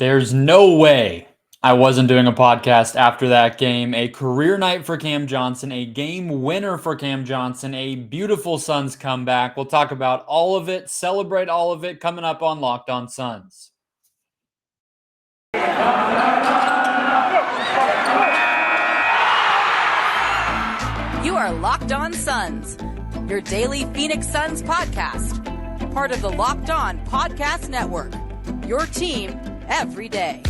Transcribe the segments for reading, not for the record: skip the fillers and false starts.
There's no way I wasn't doing a podcast after that game. A career night for Cam Johnson, a game winner for Cam Johnson, a beautiful Suns comeback. We'll talk about all of it, celebrate all of it coming up on Locked On Suns. You are Locked On Suns, your daily Phoenix Suns podcast, part of the Locked On Podcast Network, your team every day.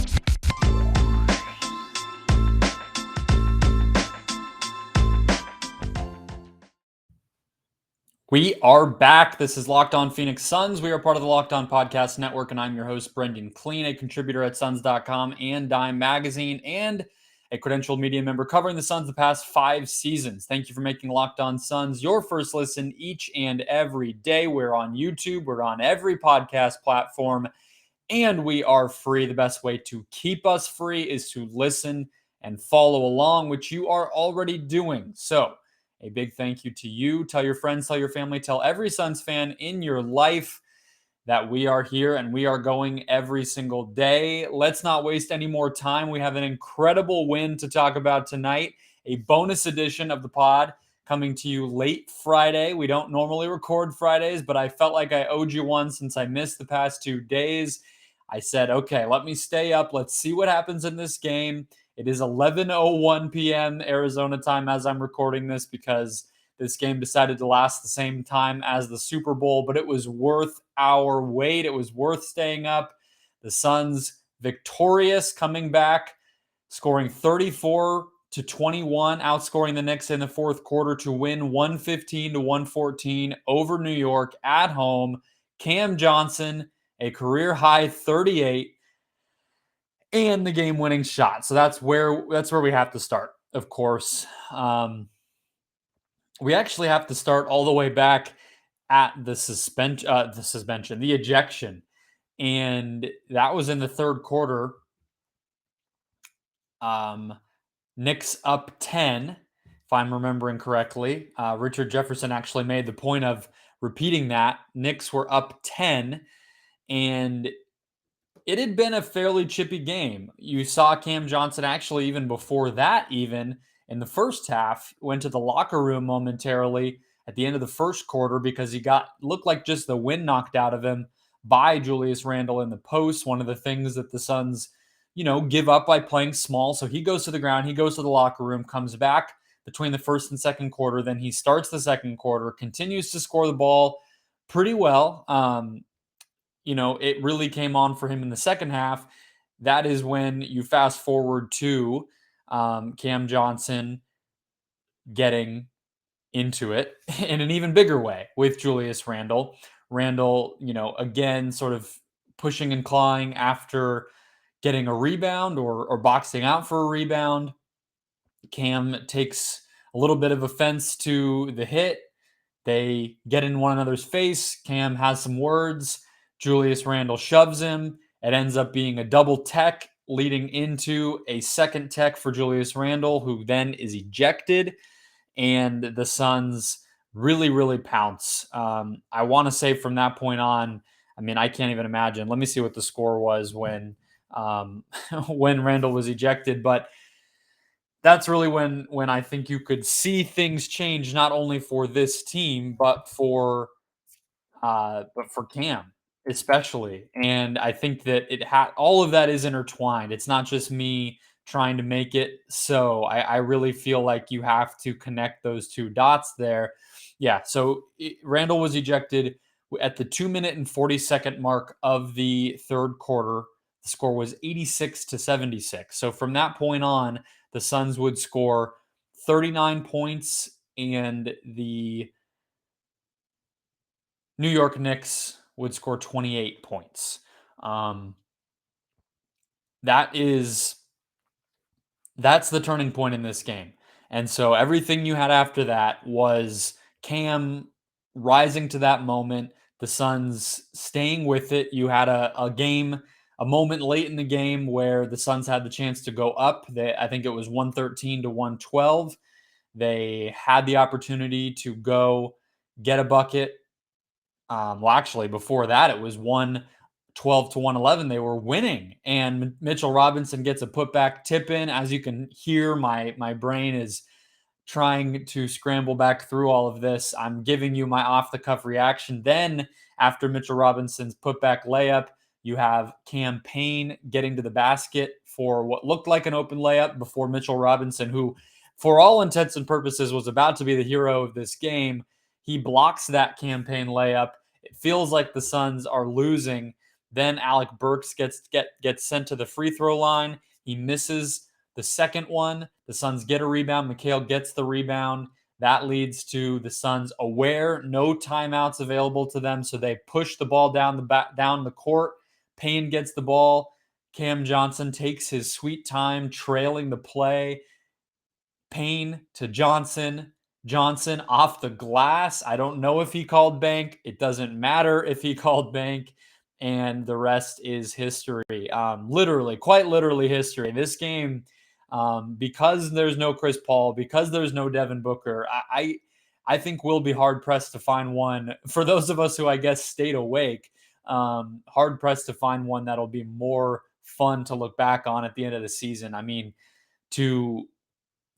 We are back. This is Locked On Phoenix Suns. We are part of the Locked On Podcast Network, and I'm your host, Brendon Kleen, a contributor at Suns.com and Dime Magazine, and a credentialed media member covering the Suns the past 5 seasons. Thank you for making Locked On Suns your first listen each and every day. We're on YouTube. We're on every podcast platform, and we are free. The best way to keep us free is to listen and follow along, which you are already doing. So, a big thank you to you. Tell your friends, tell your family, tell every Suns fan in your life that we are here and we are going every single day. Let's not waste any more time. We have an incredible win to talk about tonight, a bonus edition of the pod coming to you late Friday. We don't normally record Fridays, but I felt like I owed you one since I missed the past 2 days. I said, okay, let me stay up. Let's see what happens in this game. It is 11:01 p.m. Arizona time as I'm recording this because this game decided to last the same time as the Super Bowl, but it was worth our wait. It was worth staying up. The Suns victorious, coming back, scoring 34-21, outscoring the Knicks in the fourth quarter to win 115-114 over New York at home. Cam Johnson, a career high 38. And the game-winning shot. So that's where we have to start, of course. We actually have to start all the way back at the ejection. And that was in the third quarter. Knicks up 10, if I'm remembering correctly. Richard Jefferson actually made the point of repeating that. Knicks were up 10, and it had been a fairly chippy game. You saw Cam Johnson actually, even before that, even in the first half, went to the locker room momentarily at the end of the first quarter because he looked like just the wind knocked out of him by Julius Randle in the post. One of the things that the Suns, give up by playing small. So he goes to the ground, he goes to the locker room, comes back between the first and second quarter. Then he starts the second quarter, continues to score the ball pretty well. It really came on for him in the second half. That is when you fast forward to Cam Johnson getting into it in an even bigger way with Julius Randle. Randle, again, sort of pushing and clawing after getting a rebound or boxing out for a rebound. Cam takes a little bit of offense to the hit. They get in one another's face. Cam has some words. Julius Randle shoves him. It ends up being a double tech leading into a second tech for Julius Randle, who then is ejected. And the Suns really, really pounce. I want to say from that point on, I can't even imagine. Let me see what the score was when when Randle was ejected. But that's really when I think you could see things change, not only for this team, but for Cam especially. And I think that all of that is intertwined. It's not just me trying to make it so. I really feel like you have to connect those two dots there. Yeah, so Randle was ejected at the 2-minute and 40-second mark of the third quarter. The score was 86-76. So from that point on, the Suns would score 39 points, and the New York Knicks would score 28 points. That's the turning point in this game. And so everything you had after that was Cam rising to that moment, the Suns staying with it. You had a moment late in the game where the Suns had the chance to go up. I think it was 113-112. They had the opportunity to go get a bucket. Actually, before that, it was 12-1, 11, they were winning. And Mitchell Robinson gets a putback tip in. As you can hear, my brain is trying to scramble back through all of this. I'm giving you my off the cuff reaction. Then, after Mitchell Robinson's putback layup, you have Cam Payne getting to the basket for what looked like an open layup before Mitchell Robinson, who, for all intents and purposes, was about to be the hero of this game. He blocks that Cam Payne layup. It feels like the Suns are losing. Then Alec Burks gets sent to the free throw line. He misses the second one. The Suns get a rebound. Mikal gets the rebound. That leads to the Suns aware, no timeouts available to them, so they push the ball down the court. Payne gets the ball. Cam Johnson takes his sweet time trailing the play. Payne to Johnson. Johnson off the glass. I don't know if he called bank. It doesn't matter if he called bank. And the rest is history. Literally, quite literally history. This game, because there's no Chris Paul, because there's no Devin Booker, I think we'll be hard pressed to find one. For those of us who I guess stayed awake, hard pressed to find one that'll be more fun to look back on at the end of the season. I mean, to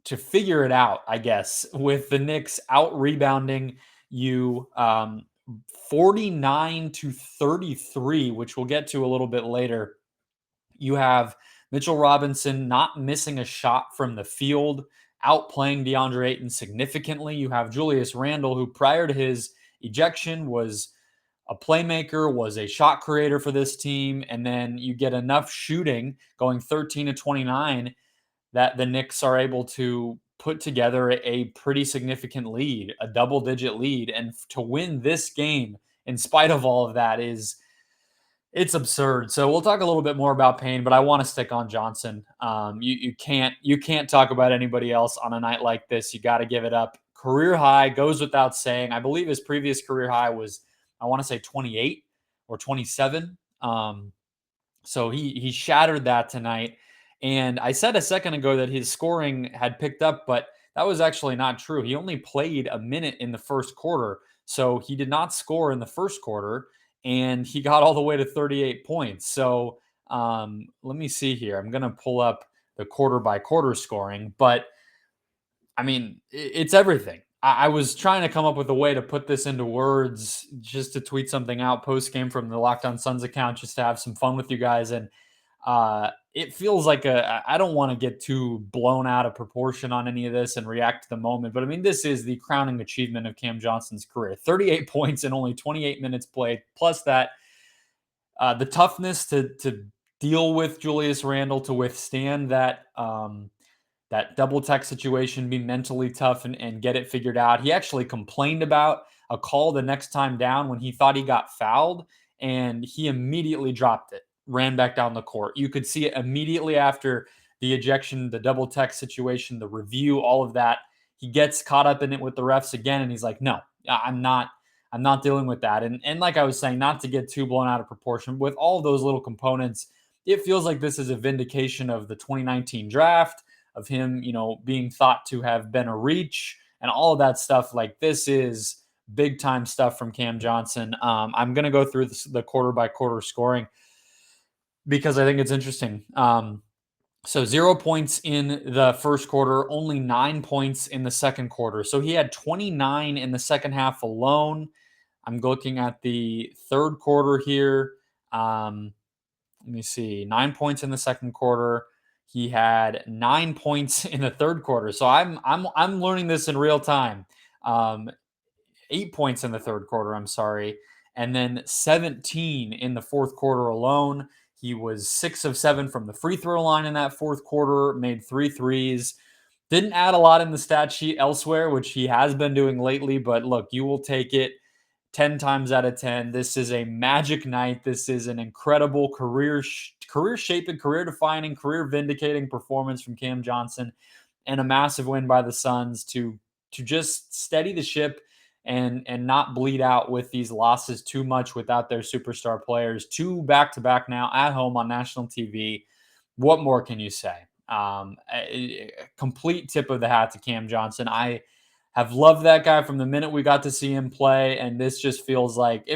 figure it out, I guess, with the Knicks out rebounding you 49-33, which we'll get to a little bit later. You have Mitchell Robinson not missing a shot from the field, outplaying DeAndre Ayton significantly. You have Julius Randle, who prior to his ejection was a playmaker, was a shot creator for this team. And then you get enough shooting going 13-29 that the Knicks are able to put together a pretty significant lead, a double-digit lead. And to win this game, in spite of all of that, it's absurd. So we'll talk a little bit more about Payne, but I want to stick on Johnson. You can't talk about anybody else on a night like this. You got to give it up. Career high goes without saying. I believe his previous career high was, I want to say 28 or 27. So he shattered that tonight. And I said a second ago that his scoring had picked up, but that was actually not true. He only played a minute in the first quarter. So he did not score in the first quarter, and he got all the way to 38 points. So let me see here. I'm going to pull up the quarter by quarter scoring, but I mean, it's everything. I was trying to come up with a way to put this into words, just to tweet something out post game from the Locked On Suns account, just to have some fun with you guys. And it feels like I don't want to get too blown out of proportion on any of this and react to the moment, but I mean, this is the crowning achievement of Cam Johnson's career. 38 points in only 28 minutes played, plus that the toughness to deal with Julius Randle, to withstand that that double tech situation, be mentally tough and get it figured out. He actually complained about a call the next time down when he thought he got fouled, and he immediately dropped it, ran back down the court. You could see it immediately after the ejection, the double tech situation, the review, all of that. He gets caught up in it with the refs again, and he's like, no, I'm not dealing with that. And like I was saying, not to get too blown out of proportion, with all those little components, it feels like this is a vindication of the 2019 draft, of him, being thought to have been a reach and all of that stuff. Like, this is big time stuff from Cam Johnson. I'm going to go through the quarter by quarter scoring because I think it's interesting. So 0 points in the first quarter, only 9 points in the second quarter. So he had 29 in the second half alone. I'm looking at the third quarter here. Let me see, 9 points in the second quarter. He had 9 points in the third quarter. So I'm learning this in real time. 8 points in the third quarter, I'm sorry. And then 17 in the fourth quarter alone. He was 6 of 7 from the free throw line in that fourth quarter, made 3 threes. Didn't add a lot in the stat sheet elsewhere, which he has been doing lately, but look, you will take it 10 times out of 10. This is a magic night. This is an incredible career-shaping, career-defining, career-vindicating performance from Cam Johnson, and a massive win by the Suns to just steady the ship and not bleed out with these losses too much without their superstar players. 2 back-to-back now at home on national TV. What more can you say? A complete tip of the hat to Cam Johnson. I have loved that guy from the minute we got to see him play, and this just feels like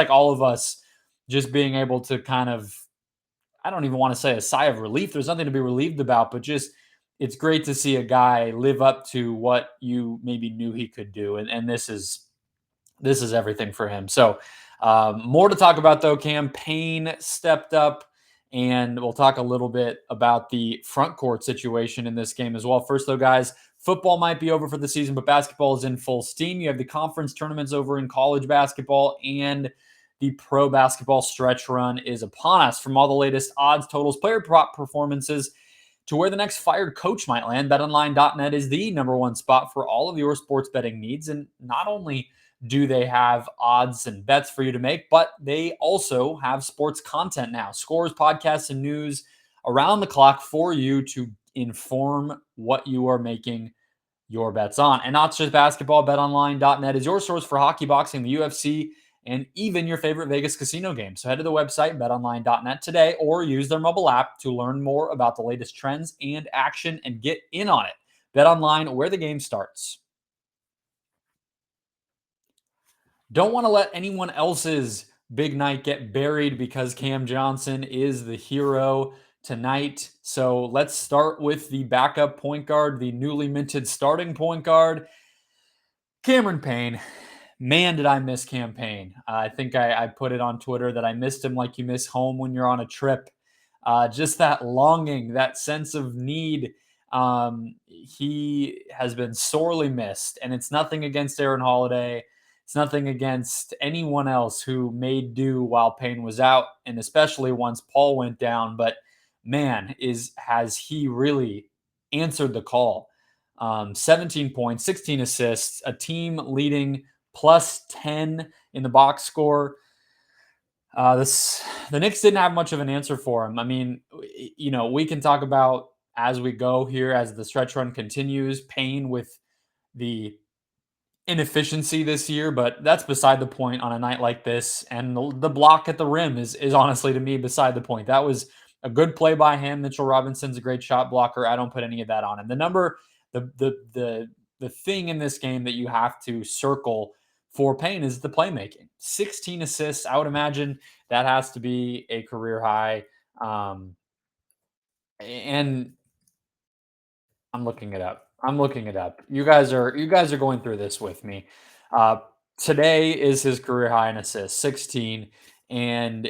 all of us just being able to kind of, I don't even want to say a sigh of relief. There's nothing to be relieved about, but just it's great to see a guy live up to what you maybe knew he could do. And this is everything for him. So more to talk about though. Cam Payne stepped up, and we'll talk a little bit about the front court situation in this game as well. First though, guys, football might be over for the season, but basketball is in full steam. You have the conference tournaments over in college basketball, and the pro basketball stretch run is upon us. From all the latest odds, totals, player prop performances, to where the next fired coach might land, BetOnline.net is the number one spot for all of your sports betting needs. And not only do they have odds and bets for you to make, but they also have sports content now, scores, podcasts, and news around the clock for you to inform what you are making your bets on. And not just basketball, betonline.net is your source for hockey, boxing, the UFC, and even your favorite Vegas casino games. So head to the website, betonline.net today, or use their mobile app to learn more about the latest trends and action and get in on it. BetOnline, where the game starts. Don't want to let anyone else's big night get buried because Cam Johnson is the hero tonight. So let's start with the backup point guard, the newly minted starting point guard, Cameron Payne. Man, did I miss Cam Payne. I think I put it on Twitter that I missed him like you miss home when you're on a trip. Just that longing, that sense of need. He has been sorely missed, and it's nothing against Aaron Holiday. It's nothing against anyone else who made do while Payne was out, and especially once Paul went down. But man, has he really answered the call? 17 points, 16 assists, a team leading plus 10 in the box score. The Knicks didn't have much of an answer for him. I mean, we can talk about as we go here, as the stretch run continues, Payne with the inefficiency this year, but that's beside the point on a night like this. And the block at the rim is honestly, to me, beside the point. That was a good play by him. Mitchell Robinson's a great shot blocker. I don't put any of that on him. The thing in this game that you have to circle for Payne is the playmaking. 16 assists. I would imagine that has to be a career high. And I'm looking it up. You guys are going through this with me. Uh, Today is his career high in assists, 16, and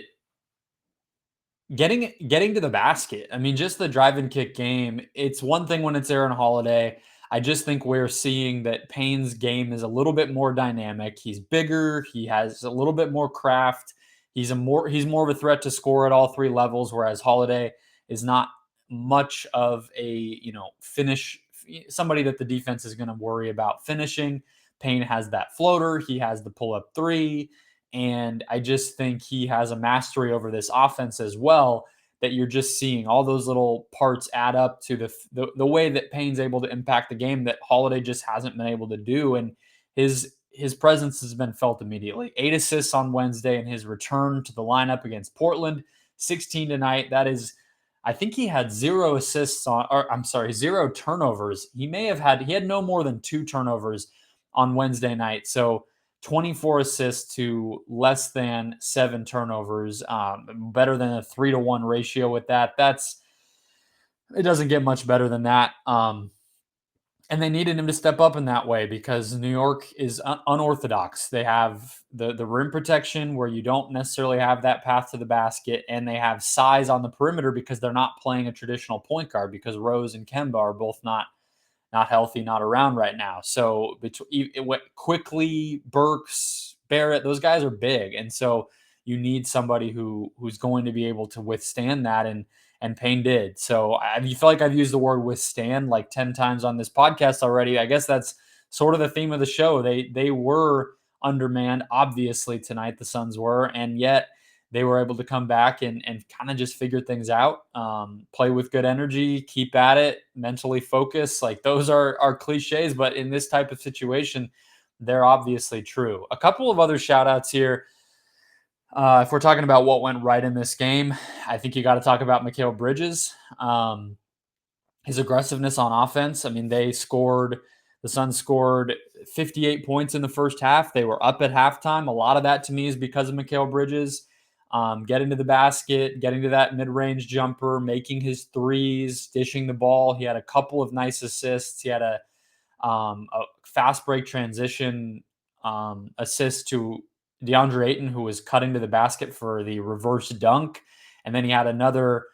getting to the basket. I mean, just the drive and kick game. It's one thing when it's Aaron Holiday. I just think we're seeing that Payne's game is a little bit more dynamic. He's bigger. He has a little bit more craft. He's more of a threat to score at all three levels, whereas Holiday is not much of a finish, somebody that the defense is going to worry about finishing. Payne has that floater. He has the pull up three. And I just think he has a mastery over this offense as well, that you're just seeing all those little parts add up to the way that Payne's able to impact the game that Holiday just hasn't been able to do. And his presence has been felt immediately. 8 assists on Wednesday in his return to the lineup against Portland, 16 tonight. That is, I think he had 0 assists zero turnovers. He had no more than 2 turnovers on Wednesday night. So 24 assists to less than 7 turnovers, better than a 3-to-1 ratio with that. It doesn't get much better than that. And they needed him to step up in that way because New York is unorthodox. They have the rim protection where you don't necessarily have that path to the basket, and they have size on the perimeter because they're not playing a traditional point guard because Rose and Kemba are both not healthy, not around right now. So it went quickly, Burks, Barrett, those guys are big. And so you need somebody who's going to be able to withstand that. And Payne did. So I feel like I've used the word withstand like 10 times on this podcast already. I guess that's sort of the theme of the show. They were undermanned, obviously, tonight, the Suns were, and yet they were able to come back and kind of just figure things out, play with good energy, keep at it, mentally focus. Like those are cliches, but in this type of situation, they're obviously true. A couple of other shout outs here. If we're talking about what went right in this game, I think you got to talk about Mikal Bridges. His aggressiveness on offense. I mean, the Suns scored 58 points in the first half. They were up at halftime. A lot of that to me is because of Mikal Bridges. getting to the basket, getting to that mid-range jumper, making his threes, dishing the ball. He had a couple of nice assists. He had a fast break transition assist to DeAndre Ayton, who was cutting to the basket for the reverse dunk. And then he had another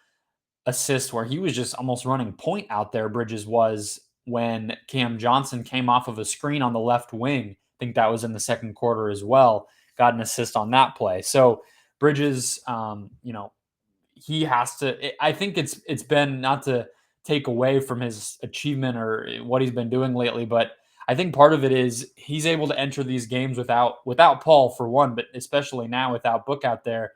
assist where he was just almost running point out there, Bridges was, when Cam Johnson came off of a screen on the left wing. I think that was in the second quarter as well. Got an assist on that play. So Bridges, he has to. I think it's been, not to take away from his achievement or what he's been doing lately, but I think part of it is he's able to enter these games without Paul, for one, but especially now without Book out there.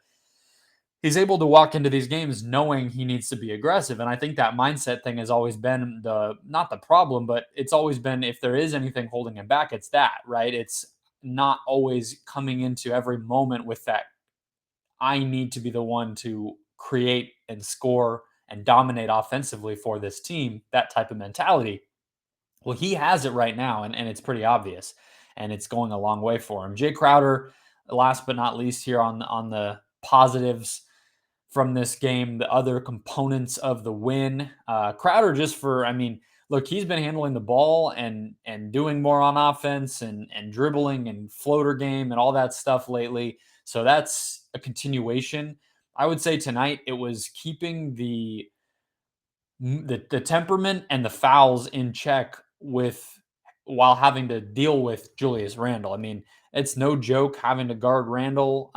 He's able to walk into these games knowing he needs to be aggressive. And I think that mindset thing has always been not the problem, but it's always been, if there is anything holding him back, it's that, right? It's not always coming into every moment with that, I need to be the one to create and score and dominate offensively for this team, that type of mentality. Well, he has it right now, and it's pretty obvious, and it's going a long way for him. Jay Crowder, last but not least here on the positives from this game, the other components of the win. Crowder, look, he's been handling the ball and doing more on offense and dribbling and floater game and all that stuff lately. So that's a continuation. I would say tonight it was keeping the temperament and the fouls in check while having to deal with Julius Randle. I mean, it's no joke having to guard Randle,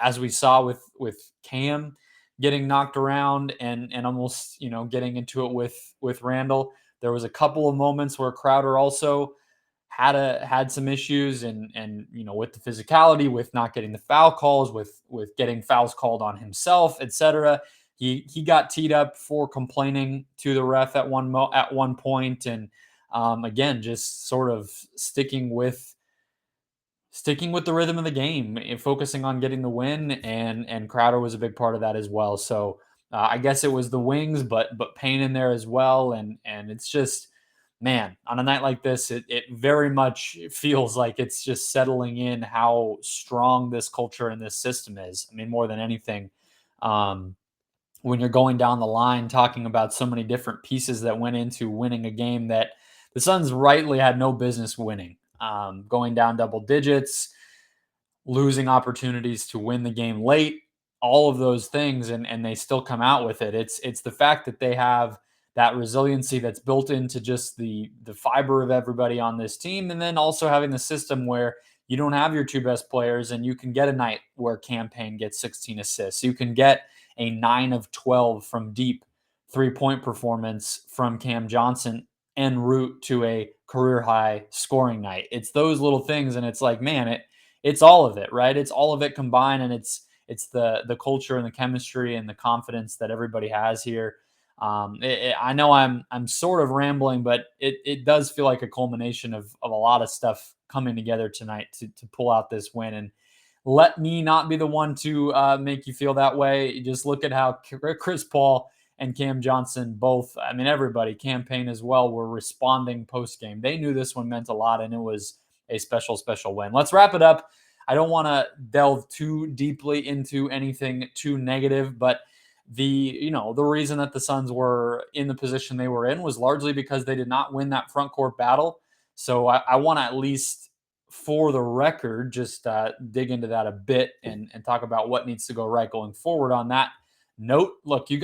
as we saw with Cam getting knocked around and almost getting into it with Randle. There was a couple of moments where Crowder also had some issues and with the physicality, with not getting the foul calls, with getting fouls called on himself, etc. He got teed up for complaining to the ref at one point, and again, just sort of sticking with the rhythm of the game and focusing on getting the win. And Crowder was a big part of that as well. So I guess it was the wings, but Payne in there as well. And it's just, man, on a night like this, it very much feels like it's just settling in how strong this culture and this system is. I mean, more than anything, when you're going down the line talking about so many different pieces that went into winning a game that the Suns rightly had no business winning, going down double digits, losing opportunities to win the game late, all of those things, and they still come out with it. It's the fact that they have that resiliency that's built into just the fiber of everybody on this team, and then also having the system where you don't have your two best players, and you can get a night where Cam Payne gets 16 assists. You can get a 9 of 12 from deep 3-point performance from Cam Johnson en route to a career high scoring night. It's those little things, and it's like, man, it's all of it, right? It's all of it combined, and it's the culture and the chemistry and the confidence that everybody has here. I know I'm sort of rambling, but it does feel like a culmination of a lot of stuff coming together tonight to pull out this win. And let me not be the one to make you feel that way. Just look at how Chris Paul and Cam Johnson both, I mean, everybody, Cam Payne as well, were responding post-game. They knew this one meant a lot, and it was a special, special win. Let's wrap it up. I don't want to delve too deeply into anything too negative, but the reason that the Suns were in the position they were in was largely because they did not win that front court battle. So I want to, at least for the record, just dig into that a bit and talk about what needs to go right going forward on that note. Look, you're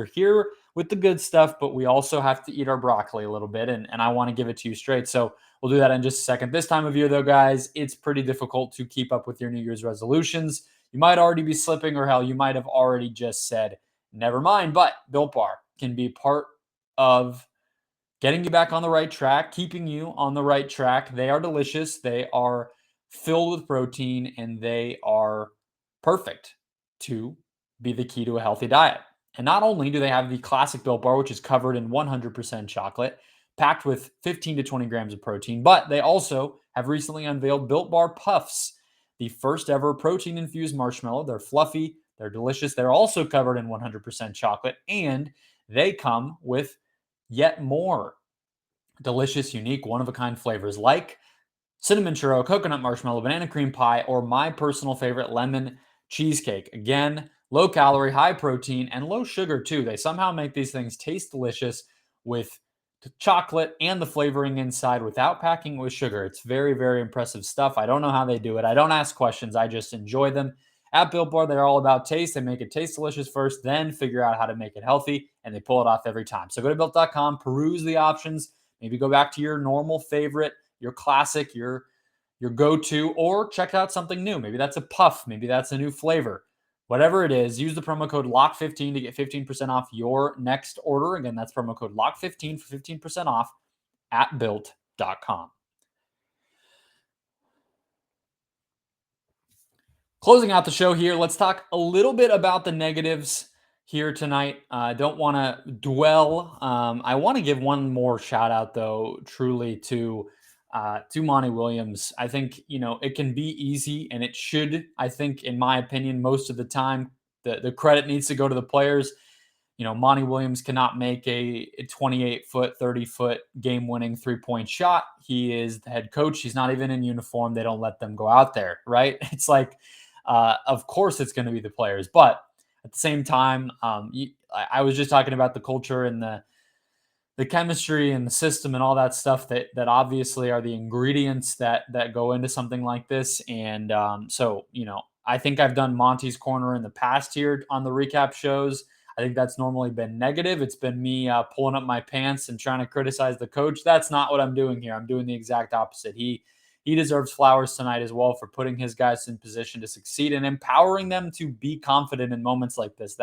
here with the good stuff, but we also have to eat our broccoli a little bit, and I want to give it to you straight. So we'll do that in just a second. This time of year, though, guys, it's pretty difficult to keep up with your New Year's resolutions. You might already be slipping, or hell, you might have already just said, never mind. But Built Bar can be part of getting you back on the right track, keeping you on the right track. They are delicious. They are filled with protein, and they are perfect to be the key to a healthy diet. And not only do they have the classic Built Bar, which is covered in 100% chocolate, packed with 15 to 20 grams of protein, but they also have recently unveiled Built Bar Puffs, the first ever protein-infused marshmallow. They're fluffy, they're delicious, they're also covered in 100% chocolate, and they come with yet more delicious, unique, one-of-a-kind flavors like cinnamon churro, coconut marshmallow, banana cream pie, or my personal favorite, lemon cheesecake. Again, low calorie, high protein, and low sugar too. They somehow make these things taste delicious with the chocolate and the flavoring inside without packing it with sugar. It's very, very impressive stuff. I don't know how they do it. I don't ask questions. I just enjoy them. At Built Bar, they're all about taste. They make it taste delicious first, then figure out how to make it healthy, and they pull it off every time. So go to built.com, peruse the options, maybe go back to your normal favorite, your classic, your go-to, or check out something new. Maybe that's a puff, maybe that's a new flavor. Whatever it is, use the promo code LOCK15 to get 15% off your next order. Again, that's promo code LOCK15 for 15% off at built.com. Closing out the show here, let's talk a little bit about the negatives here tonight. I don't want to dwell. I want to give one more shout out, though, truly to Monty Williams. I think, it can be easy, and it should, I think, in my opinion, most of the time, the credit needs to go to the players. Monty Williams cannot make a 28-foot, 30-foot game-winning three-point shot. He is the head coach. He's not even in uniform. They don't let them go out there, right? It's like, of course it's going to be the players. But at the same time, I was just talking about the culture and the chemistry and the system and all that stuff that obviously are the ingredients that go into something like this. And so, I think I've done Monty's corner in the past here on the recap shows. I think that's normally been negative. It's been me pulling up my pants and trying to criticize the coach. That's not what I'm doing here. I'm doing the exact opposite. He deserves flowers tonight as well for putting his guys in position to succeed and empowering them to be confident in moments like this.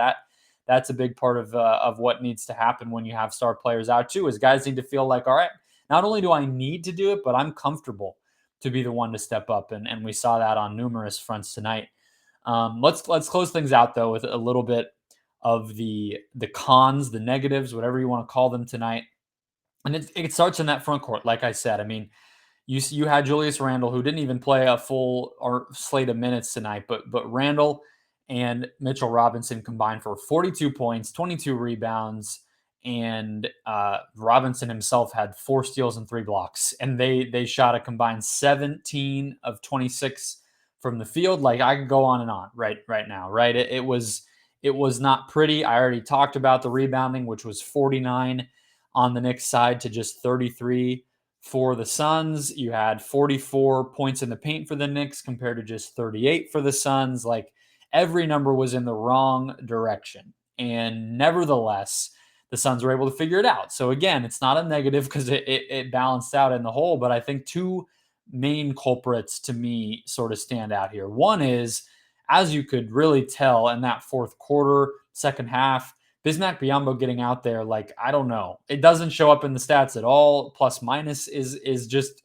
That's a big part of what needs to happen when you have star players out too, is guys need to feel like, all right, not only do I need to do it, but I'm comfortable to be the one to step up. And we saw that on numerous fronts tonight. Let's close things out though with a little bit of the cons, the negatives, whatever you want to call them tonight. And it starts in that front court. Like I said, I mean, you had Julius Randle, who didn't even play a full or slate of minutes tonight, but Randle and Mitchell Robinson combined for 42 points, 22 rebounds, and Robinson himself had 4 steals and 3 blocks, and they shot a combined 17 of 26 from the field. Like, I could go on and on right now, right? It was not pretty. I already talked about the rebounding, which was 49 on the Knicks side to just 33 for the Suns. You had 44 points in the paint for the Knicks compared to just 38 for the Suns. Like, every number was in the wrong direction. And nevertheless, the Suns were able to figure it out. So again, it's not a negative because it balanced out in the whole, but I think two main culprits to me sort of stand out here. One is, as you could really tell in that fourth quarter, second half, Bismack Biyombo getting out there, like, I don't know. It doesn't show up in the stats at all. Plus minus is just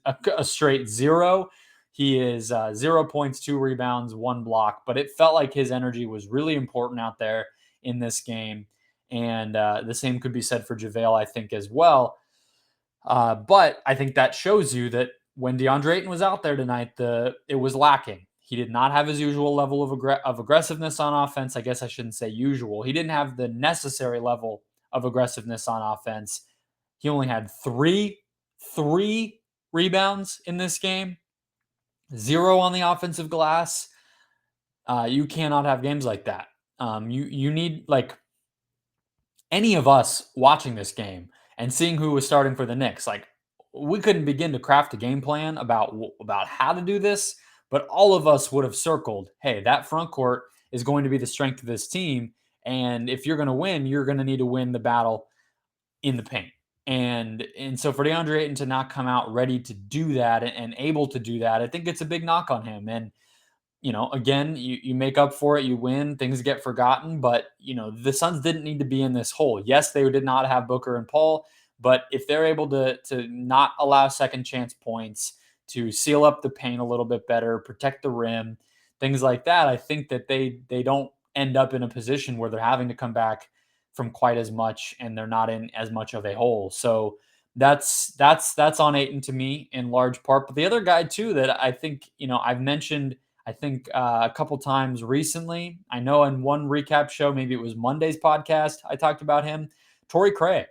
a straight 0. He is 0 points, 2 rebounds, 1 block. But it felt like his energy was really important out there in this game. And the same could be said for JaVale, I think, as well. But I think that shows you that when DeAndre Ayton was out there tonight, it was lacking. He did not have his usual level of aggressiveness on offense. I guess I shouldn't say usual. He didn't have the necessary level of aggressiveness on offense. He only had three rebounds in this game, 0 on the offensive glass. You cannot have games like that. You need, like, any of us watching this game and seeing who was starting for the Knicks, like, we couldn't begin to craft a game plan about how to do this. But all of us would have circled, hey, that front court is going to be the strength of this team. And if you're going to win, you're going to need to win the battle in the paint. And so for DeAndre Ayton to not come out ready to do that and able to do that, I think it's a big knock on him. And, again, you make up for it, you win, things get forgotten. But, the Suns didn't need to be in this hole. Yes, they did not have Booker and Paul, but if they're able to not allow second chance points, to seal up the paint a little bit better, protect the rim, things like that, I think that they don't end up in a position where they're having to come back from quite as much and they're not in as much of a hole. So that's on Ayton to me in large part. But the other guy too that I think, I've mentioned, I think a couple times recently, I know in one recap show, maybe it was Monday's podcast, I talked about him, Torrey Craig.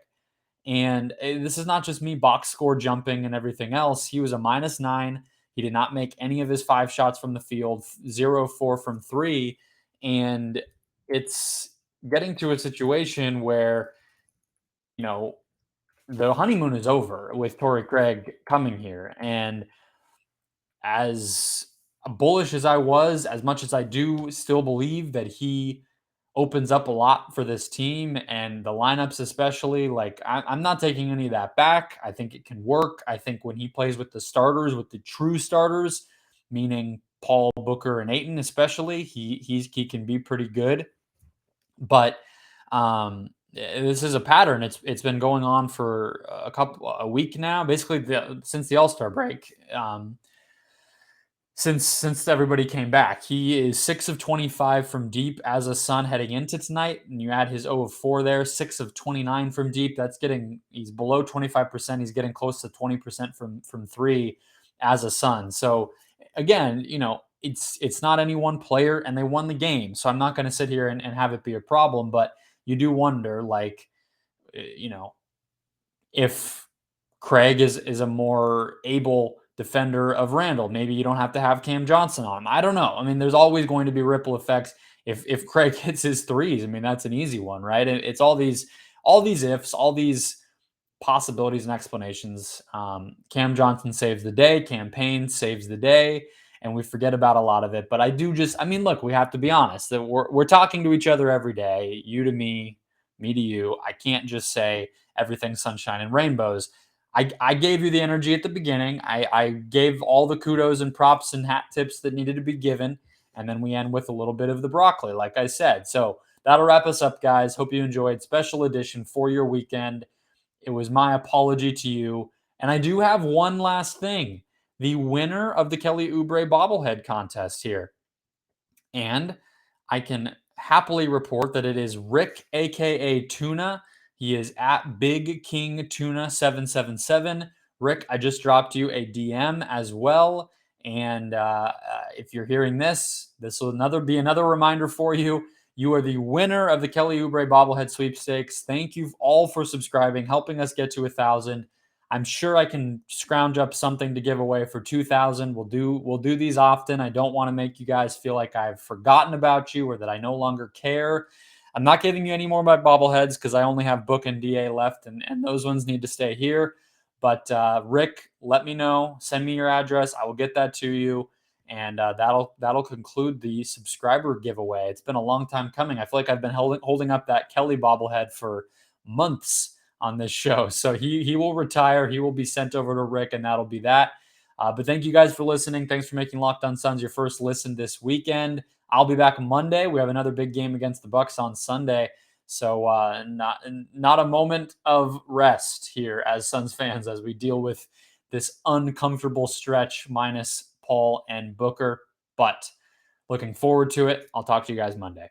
And this is not just me box score jumping and everything else. He was a -9. He did not make any of his 5 shots from the field, 0-4 from three. And it's getting to a situation where, you know, the honeymoon is over with Torrey Craig coming here. And as bullish as I was, as much as I do still believe that he opens up a lot for this team and the lineups, especially, like I'm not taking any of that back. I think it can work. I think when he plays with the starters, with the true starters, meaning Paul, Booker, and Ayton, especially, he can be pretty good. But this is a pattern. It's been going on for a week now, basically since the All-Star break. Since everybody came back. He is 6 of 25 from deep as a Sun heading into tonight, and you add his 0 of 4 there, 6 of 29 from deep. He's below 25%. He's getting close to 20% from three as a Sun. So again, it's not any one player, and they won the game. So I'm not going to sit here and have it be a problem, but you do wonder, like, if Craig is a more able defender of Randle. Maybe you don't have to have Cam Johnson on him. I don't know. I mean, there's always going to be ripple effects. If Craig hits his threes, I mean, that's an easy one, right? It's all these ifs, all these possibilities and explanations. Cam Johnson saves the day. Cam Payne saves the day. And we forget about a lot of it. But I mean, look, we have to be honest that we're talking to each other every day, you to me to you. I can't just say everything's sunshine and rainbows. I gave you the energy at the beginning. I gave all the kudos and props and hat tips that needed to be given. And then we end with a little bit of the broccoli, like I said. So that'll wrap us up, guys. Hope you enjoyed. Special edition for your weekend. It was my apology to you. And I do have one last thing. The winner of the Kelly Oubre bobblehead contest here. And I can happily report that it is Rick, aka Tuna. He is at Big King Tuna 777. Rick, I just dropped you a DM as well. And if you're hearing this will be another reminder for you. You are the winner of the Kelly Oubre bobblehead sweepstakes. Thank you all for subscribing, helping us get to 1,000. I'm sure I can scrounge up something to give away for 2,000. We'll do these often. I don't want to make you guys feel like I've forgotten about you or that I no longer care. I'm not giving you any more of my bobbleheads because I only have Book and DA left, and those ones need to stay here. But Rick, let me know. Send me your address. I will get that to you, and that'll conclude the subscriber giveaway. It's been a long time coming. I feel like I've been holding up that Kelly bobblehead for months on this show. So he will retire. He will be sent over to Rick, and that'll be that. But thank you guys for listening. Thanks for making Locked On Suns your first listen this weekend. I'll be back Monday. We have another big game against the Bucks on Sunday. So not a moment of rest here as Suns fans as we deal with this uncomfortable stretch minus Paul and Booker. But looking forward to it. I'll talk to you guys Monday.